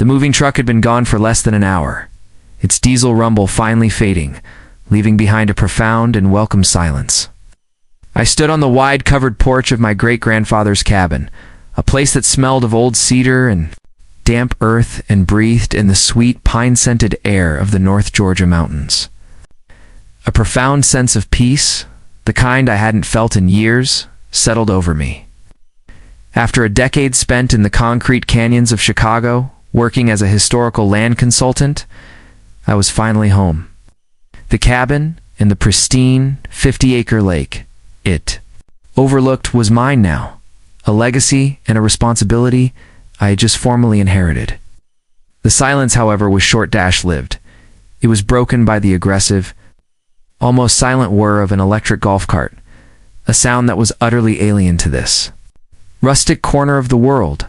The moving truck had been gone for less than an hour, its diesel rumble finally fading, leaving behind a profound and welcome silence. I stood on the wide covered porch of my great-grandfather's cabin, a place that smelled of old cedar and damp earth and breathed in the sweet pine-scented air of the North Georgia mountains. A profound sense of peace, the kind I hadn't felt in years, settled over me. After a decade spent in the concrete canyons of Chicago, working as a historical land consultant, I was finally home. The cabin and the pristine 50-acre lake it overlooked was mine now, a legacy and a responsibility I had just formally inherited. The silence, however, was short-lived. It was broken by the aggressive, almost silent whir of an electric golf cart, a sound that was utterly alien to this rustic corner of the world.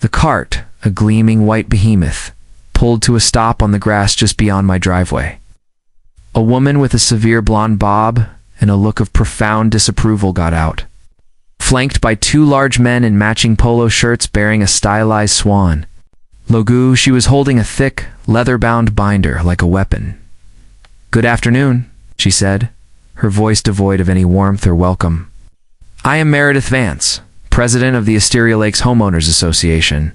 The cart, a gleaming white behemoth, pulled to a stop on the grass just beyond my driveway. A woman with a severe blonde bob and a look of profound disapproval got out, flanked by two large men in matching polo shirts bearing a stylized swan. Logo, she was holding a thick, leather-bound binder like a weapon. "Good afternoon," she said, her voice devoid of any warmth or welcome. "I am Meredith Vance, president of the Asteria Lakes Homeowners Association.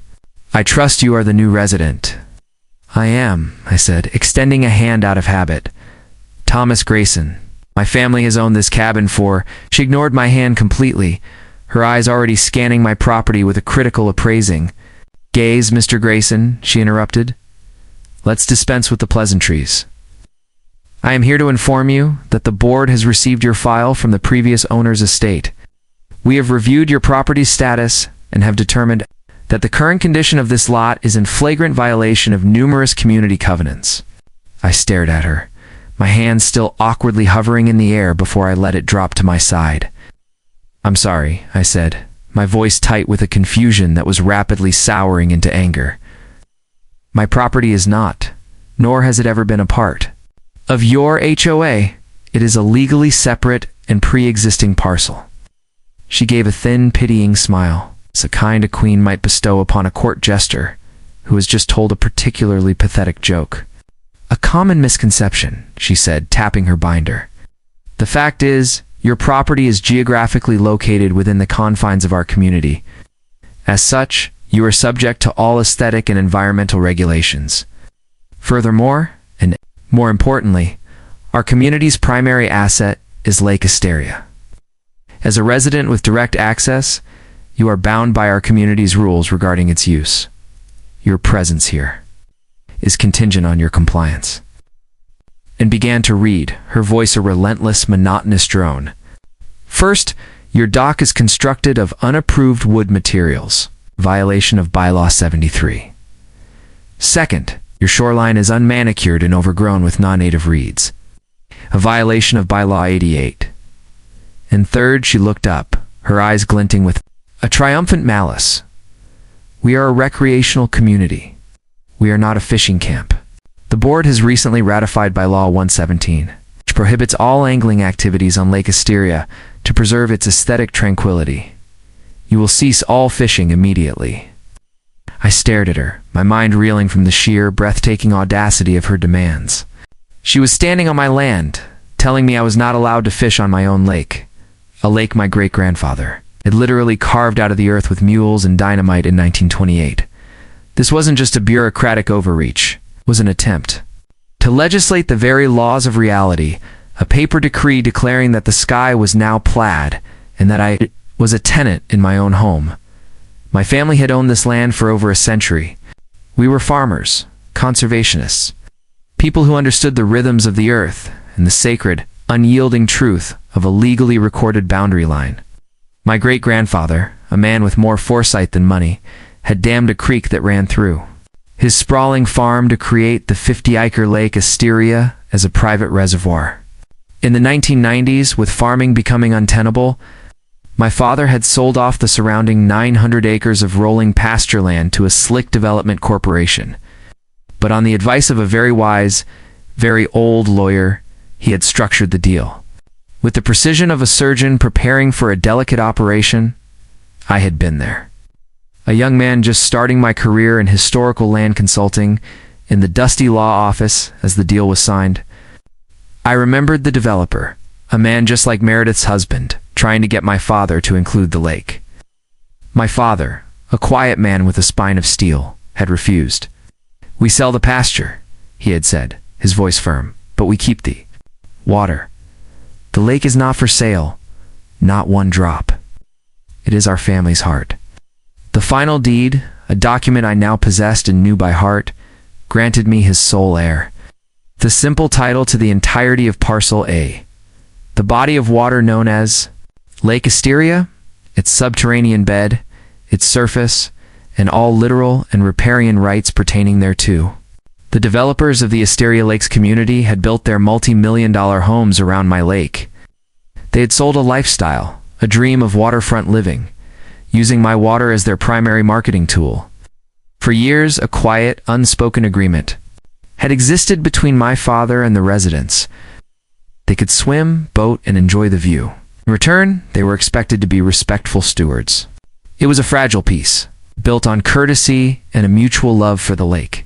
I trust you are the new resident." "I am," I said, extending a hand out of habit. "Thomas Grayson. My family has owned this cabin for—" She ignored my hand completely, her eyes already scanning my property with a critical appraising. "Gaze, Mr. Grayson," she interrupted. "Let's dispense with the pleasantries. I am here to inform you that the board has received your file from the previous owner's estate. We have reviewed your property's status and have determined that the current condition of this lot is in flagrant violation of numerous community covenants." I stared at her, my hand still awkwardly hovering in the air before I let it drop to my side. "I'm sorry," I said, my voice tight with a confusion that was rapidly souring into anger. "My property is not, nor has it ever been a part of your HOA. It is a legally separate and pre-existing parcel." She gave a thin, pitying smile, as a kind a queen might bestow upon a court jester who has just told a particularly pathetic joke. "A common misconception," she said, tapping her binder. "The fact is, your property is geographically located within the confines of our community. As such, you are subject to all aesthetic and environmental regulations. Furthermore, and more importantly, our community's primary asset is Lake Asteria. As a resident with direct access, you are bound by our community's rules regarding its use. Your presence here is contingent on your compliance." And began to read, her voice a relentless, monotonous drone. "First, your dock is constructed of unapproved wood materials, violation of Bylaw 73. Second, your shoreline is unmanicured and overgrown with non-native reeds, a violation of Bylaw 88. And third," she looked up, her eyes glinting with a triumphant malice, "we are a recreational community. We are not a fishing camp. The board has recently ratified Bylaw 117, which prohibits all angling activities on Lake Asteria to preserve its aesthetic tranquility. You will cease all fishing immediately." I stared at her, my mind reeling from the sheer, breathtaking audacity of her demands. She was standing on my land, telling me I was not allowed to fish on my own lake, a lake my great-grandfather had literally carved out of the earth with mules and dynamite in 1928. This wasn't just a bureaucratic overreach, it was an attempt to legislate the very laws of reality, a paper decree declaring that the sky was now plaid and that I was a tenant in my own home. My family had owned this land for over a century. We were farmers, conservationists, people who understood the rhythms of the earth and the sacred, unyielding truth of a legally recorded boundary line. My great-grandfather, a man with more foresight than money, had dammed a creek that ran through his sprawling farm to create the 50-acre Lake Asteria as a private reservoir. In the 1990s, with farming becoming untenable, my father had sold off the surrounding 900 acres of rolling pasture land to a slick development corporation. But on the advice of a very wise, very old lawyer, he had structured the deal. With the precision of a surgeon preparing for a delicate operation, I had been there. a young man just starting my career in historical land consulting in the dusty law office as the deal was signed. I remembered the developer, a man just like Meredith's husband, trying to get my father to include the lake. My father, a quiet man with a spine of steel, had refused. "We sell the pasture," he had said, his voice firm, "but we keep the water. The lake is not for sale, not one drop. It is our family's heart." The final deed, a document I now possessed and knew by heart, granted me his sole heir. The simple title to the entirety of Parcel A, the body of water known as Lake Asteria, its subterranean bed, its surface, and all literal and riparian rights pertaining thereto. The developers of the Asteria Lakes community had built their multi-million-dollar homes around my lake. They had sold a lifestyle, a dream of waterfront living, using my water as their primary marketing tool. For years, a quiet, unspoken agreement had existed between my father and the residents. They could swim, boat, and enjoy the view. In return, they were expected to be respectful stewards. It was a fragile peace, built on courtesy and a mutual love for the lake.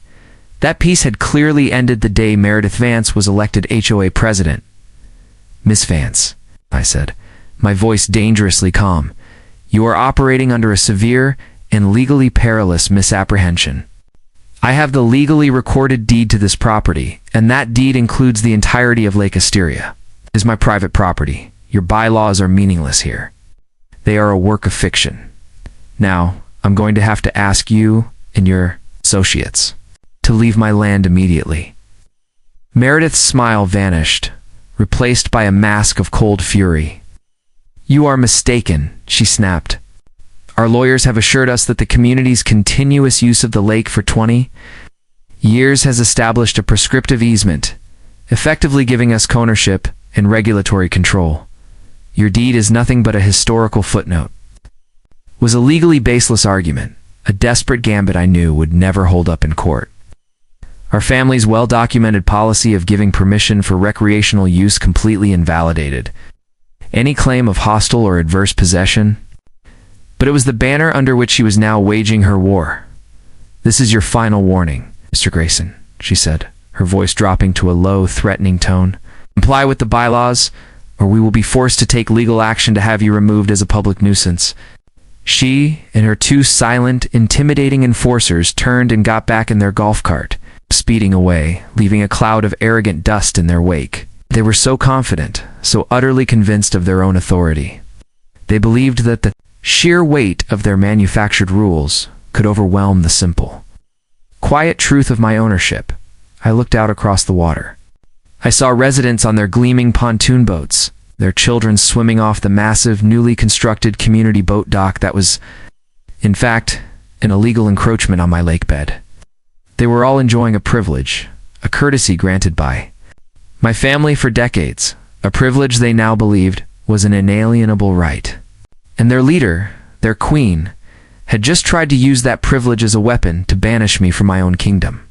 That peace had clearly ended the day Meredith Vance was elected HOA president. "Miss Vance," I said, my voice dangerously calm, "you are operating under a severe and legally perilous misapprehension. I have the legally recorded deed to this property, and that deed includes the entirety of Lake Asteria. It is my private property. Your bylaws are meaningless here. They are a work of fiction. Now, I'm going to have to ask you and your associates to leave my land immediately." Meredith's smile vanished, replaced by a mask of cold fury. "You are mistaken," she snapped. "Our lawyers have assured us that the community's continuous use of the lake for 20 years has established a prescriptive easement, effectively giving us ownership and regulatory control. Your deed is nothing but a historical footnote." It was a legally baseless argument, a desperate gambit I knew would never hold up in court. Our family's well-documented policy of giving permission for recreational use completely invalidated any claim of hostile or adverse possession. But it was the banner under which she was now waging her war. "This is your final warning, Mr. Grayson," she said, her voice dropping to a low, threatening tone. "Comply with the bylaws, or we will be forced to take legal action to have you removed as a public nuisance." She and her two silent, intimidating enforcers turned and got back in their golf cart, speeding away, leaving a cloud of arrogant dust in their wake. They were so confident, so utterly convinced of their own authority. They believed that the sheer weight of their manufactured rules could overwhelm the simple, quiet truth of my ownership. I looked out across the water. I saw residents on their gleaming pontoon boats, their children swimming off the massive, newly constructed community boat dock that was, in fact, an illegal encroachment on my lake bed. They were all enjoying a privilege, a courtesy granted by my family for decades, a privilege they now believed was an inalienable right. And their leader, their queen, had just tried to use that privilege as a weapon to banish me from my own kingdom.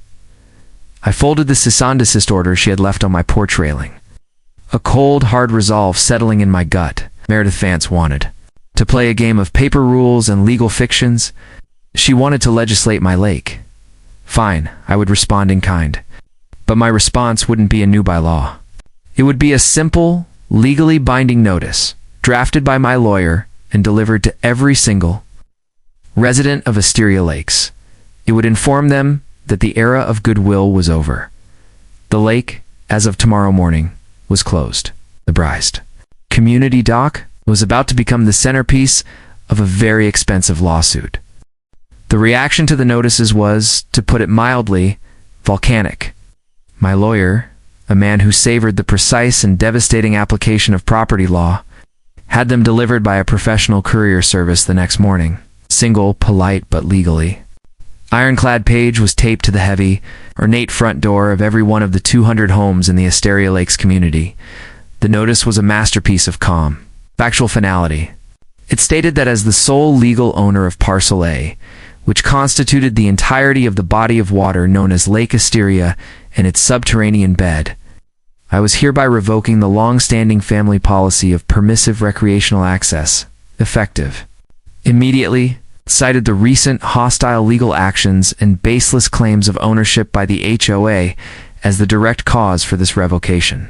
I folded the cease and desist order she had left on my porch railing. A cold, hard resolve settling in my gut. Meredith Vance wanted to play a game of paper rules and legal fictions. She wanted to legislate my lake. Fine, I would respond in kind. But my response wouldn't be a new bylaw. It would be a simple, legally binding notice, drafted by my lawyer and delivered to every single resident of Asteria Lakes. It would inform them that the era of goodwill was over. The lake, as of tomorrow morning, was closed. The Barged community dock was about to become the centerpiece of a very expensive lawsuit. The reaction to the notices was, to put it mildly, volcanic. My lawyer, a man who savored the precise and devastating application of property law, had them delivered by a professional courier service the next morning. Single, polite, but legally. Ironclad page was taped to the heavy, ornate front door of every one of the 200 homes in the Asteria Lakes community. The notice was a masterpiece of calm, factual finality. It stated that as the sole legal owner of Parcel A, which constituted the entirety of the body of water known as Lake Asteria and its subterranean bed, I was hereby revoking the long-standing family policy of permissive recreational access, effective immediately, cited the recent hostile legal actions and baseless claims of ownership by the HOA as the direct cause for this revocation.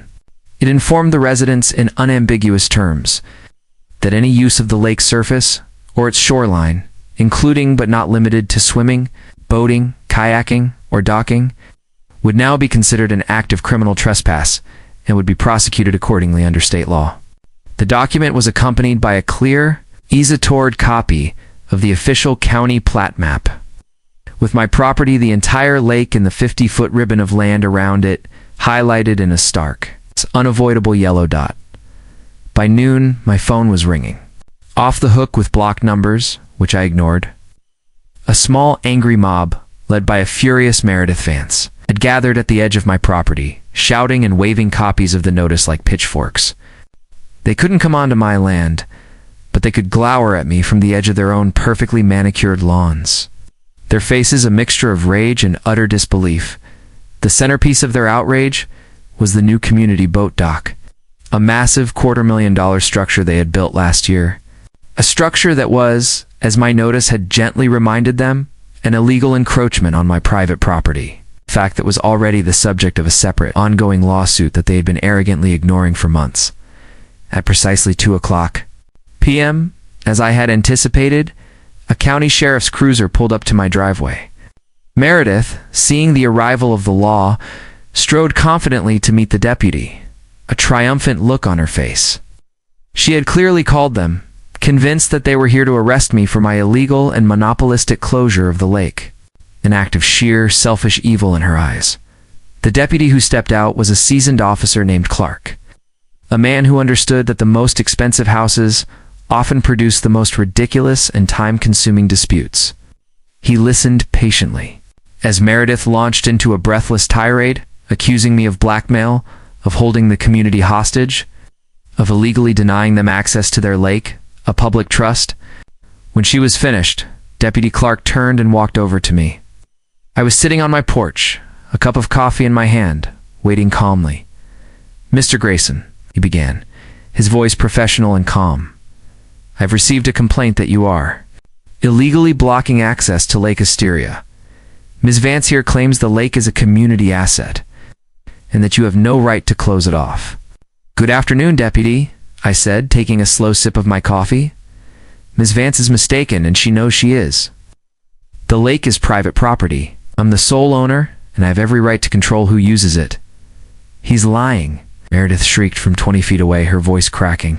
It informed the residents in unambiguous terms that any use of the lake's surface or its shoreline, including but not limited to swimming, boating, kayaking, or docking, would now be considered an act of criminal trespass and would be prosecuted accordingly under state law. The document was accompanied by a clear, easy-to-read copy of the official county plat map, with my property, the entire lake, and the 50-foot ribbon of land around it highlighted in a stark, unavoidable yellow dot. By noon, my phone was ringing. Off the hook with blocked numbers, which I ignored. A small, angry mob, led by a furious Meredith fans, had gathered at the edge of my property, shouting and waving copies of the notice like pitchforks. They couldn't come onto my land, but they could glower at me from the edge of their own perfectly manicured lawns. Their faces a mixture of rage and utter disbelief. The centerpiece of their outrage was the new community boat dock, a massive $250,000 structure they had built last year. A structure that was, as my notice had gently reminded them, an illegal encroachment on my private property. A fact that was already the subject of a separate, ongoing lawsuit that they had been arrogantly ignoring for months. At precisely 2:00 p.m., as I had anticipated, a county sheriff's cruiser pulled up to my driveway. Meredith, seeing the arrival of the law, strode confidently to meet the deputy, a triumphant look on her face. She had clearly called them, convinced that they were here to arrest me for my illegal and monopolistic closure of the lake, an act of sheer, selfish evil in her eyes. The deputy who stepped out was a seasoned officer named Clark, a man who understood that the most expensive houses often produce the most ridiculous and time-consuming disputes. He listened patiently as Meredith launched into a breathless tirade, accusing me of blackmail, of holding the community hostage, of illegally denying them access to their lake, a public trust. When she was finished, Deputy Clark turned and walked over to me. I was sitting on my porch, a cup of coffee in my hand, waiting calmly. "Mr. Grayson," he began, his voice professional and calm, "I've received a complaint that you are illegally blocking access to Lake Asteria. Ms. Vance here claims the lake is a community asset, and that you have no right to close it off." "Good afternoon, Deputy," I said, taking a slow sip of my coffee. "Ms. Vance is mistaken, and she knows she is. The lake is private property. I'm the sole owner, and I have every right to control who uses it." "He's lying," Meredith shrieked from 20 feet away, her voice cracking.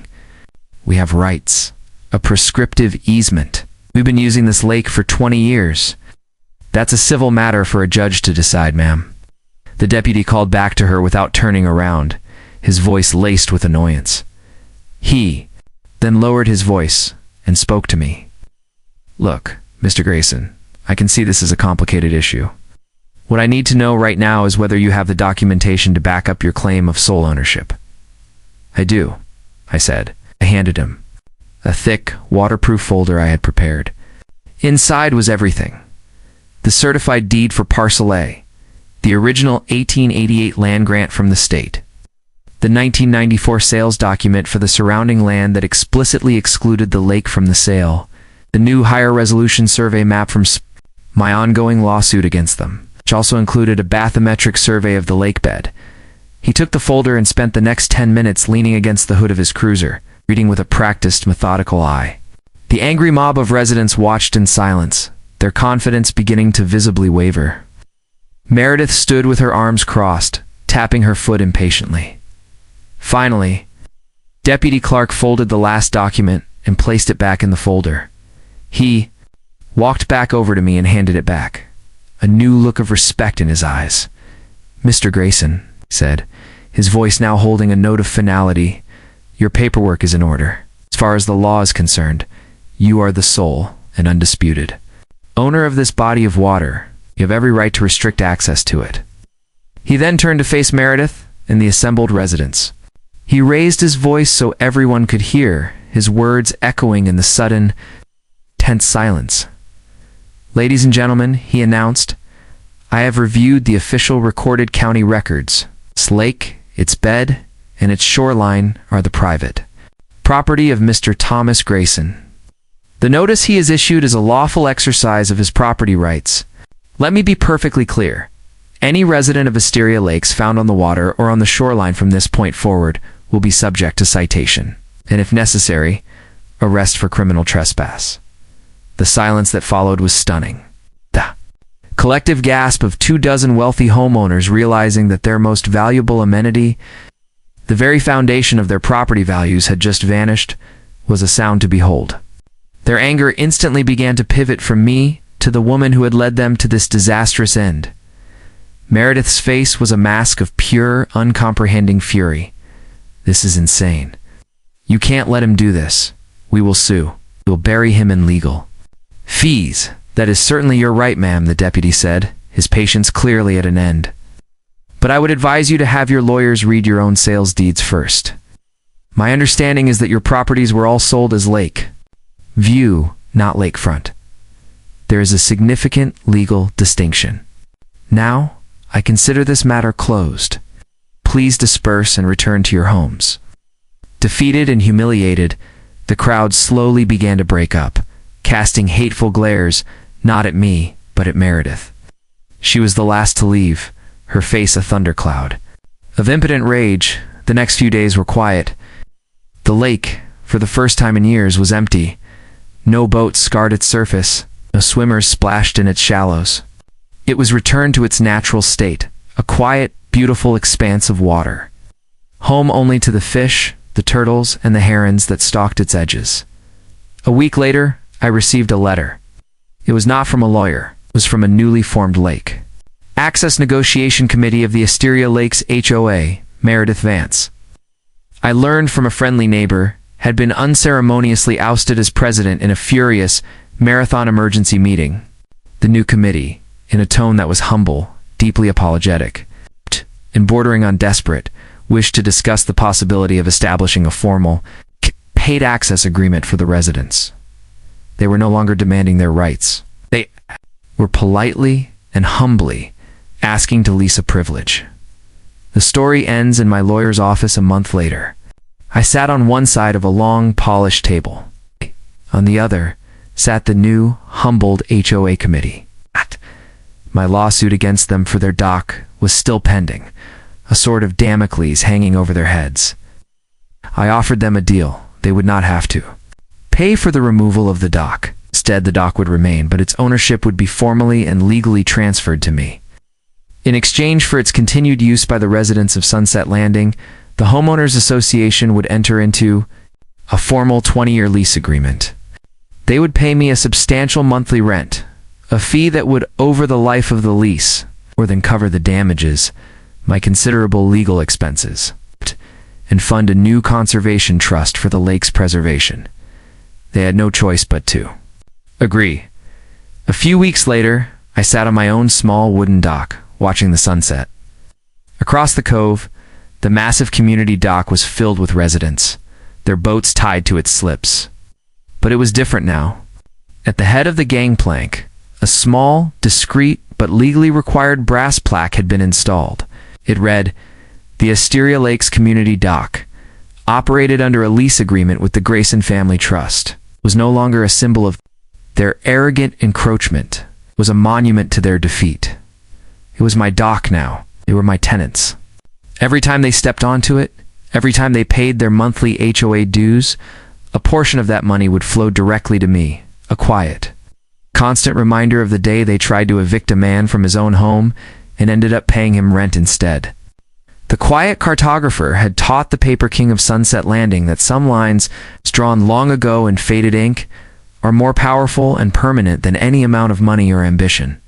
"We have rights. A prescriptive easement. We've been using this lake for 20 years. That's a civil matter for a judge to decide, ma'am." The deputy called back to her without turning around, his voice laced with annoyance. He then lowered his voice and spoke to me. "Look, Mr. Grayson, I can see this is a complicated issue. What I need to know right now is whether you have the documentation to back up your claim of sole ownership." "I do," I said. I handed him a thick, waterproof folder I had prepared. Inside was everything. The certified deed for Parcel A, the original 1888 land grant from the state, the 1994 sales document for the surrounding land that explicitly excluded the lake from the sale, the new higher resolution survey map from my ongoing lawsuit against them, which also included a bathymetric survey of the lake bed. He took the folder and spent the next 10 minutes leaning against the hood of his cruiser, reading with a practiced, methodical eye. The angry mob of residents watched in silence, their confidence beginning to visibly waver. Meredith stood with her arms crossed, tapping her foot impatiently. Finally, Deputy Clark folded the last document and placed it back in the folder. He walked back over to me and handed it back, a new look of respect in his eyes. "Mr. Grayson," he said, his voice now holding a note of finality, "your paperwork is in order. As far as the law is concerned, you are the sole and undisputed owner of this body of water. You have every right to restrict access to it." He then turned to face Meredith and the assembled residents. He raised his voice so everyone could hear, his words echoing in the sudden, tense silence. "Ladies and gentlemen," he announced, "I have reviewed the official recorded county records. This lake, its bed, and its shoreline are the private property of Mr. Thomas Grayson. The notice he has issued is a lawful exercise of his property rights. Let me be perfectly clear. Any resident of Asteria Lakes found on the water or on the shoreline from this point forward will be subject to citation, and if necessary, arrest for criminal trespass. The silence that followed was stunning. The collective gasp of 24 wealthy homeowners realizing that their most valuable amenity, the very foundation of their property values, had just vanished, was a sound to behold. Their anger instantly began to pivot from me to the woman who had led them to this disastrous end. Meredith's face was a mask of pure, uncomprehending fury. This is insane. You can't let him do this. We will sue. We'll bury him in legal fees. That is certainly your right, ma'am, the deputy said, his patience clearly at an end. But I would advise you to have your lawyers read your own sales deeds first. My understanding is that your properties were all sold as lake view, not lakefront. There is a significant legal distinction. Now, I consider this matter closed. Please disperse and return to your homes. Defeated and humiliated, the crowd slowly began to break up, casting hateful glares, not at me, but at Meredith. She was the last to leave, her face a thundercloud. Of impotent rage, the next few days were quiet. The lake, for the first time in years, was empty. No boats scarred its surface, no swimmers splashed in its shallows. It was returned to its natural state, a quiet, beautiful expanse of water, home only to the fish, the turtles, and the herons that stalked its edges. A week later, I received a letter. It was not from a lawyer. It was from a newly formed lake Access Negotiation Committee of the Asteria Lakes HOA, Meredith Vance. I learned from a friendly neighbor, had been unceremoniously ousted as president in a furious, marathon emergency meeting. The new committee, in a tone that was humble, deeply apologetic, and bordering on desperate, wished to discuss the possibility of establishing a formal, paid access agreement for the residents. They were no longer demanding their rights. They were politely and humbly asking to lease a privilege. The story ends in my lawyer's office a month later. I sat on one side of a long, polished table. On the other sat the new, humbled HOA committee. My lawsuit against them for their dock was still pending, a sort of Damocles hanging over their heads. I offered them a deal. They would not have to pay for the removal of the dock. Instead, the dock would remain, but its ownership would be formally and legally transferred to me. In exchange for its continued use by the residents of Sunset Landing, the Homeowners Association would enter into a formal 20-year lease agreement. They would pay me a substantial monthly rent, a fee that would, over the life of the lease, more than cover the damages, my considerable legal expenses, and fund a new conservation trust for the lake's preservation. They had no choice but to agree. A few weeks later, I sat on my own small wooden dock, watching the sunset. Across the cove, the massive community dock was filled with residents, their boats tied to its slips. But it was different now. At the head of the gangplank, a small, discreet, but legally required brass plaque had been installed. It read, "The Asteria Lakes Community Dock, operated under a lease agreement with the Grayson Family Trust, was no longer a symbol of their arrogant encroachment, was a monument to their defeat. It was my dock now. They were my tenants. Every time they stepped onto it, every time they paid their monthly HOA dues, a portion of that money would flow directly to me, a quiet, constant reminder of the day they tried to evict a man from his own home and ended up paying him rent instead. The quiet cartographer had taught the paper king of Sunset Landing that some lines drawn long ago in faded ink are more powerful and permanent than any amount of money or ambition.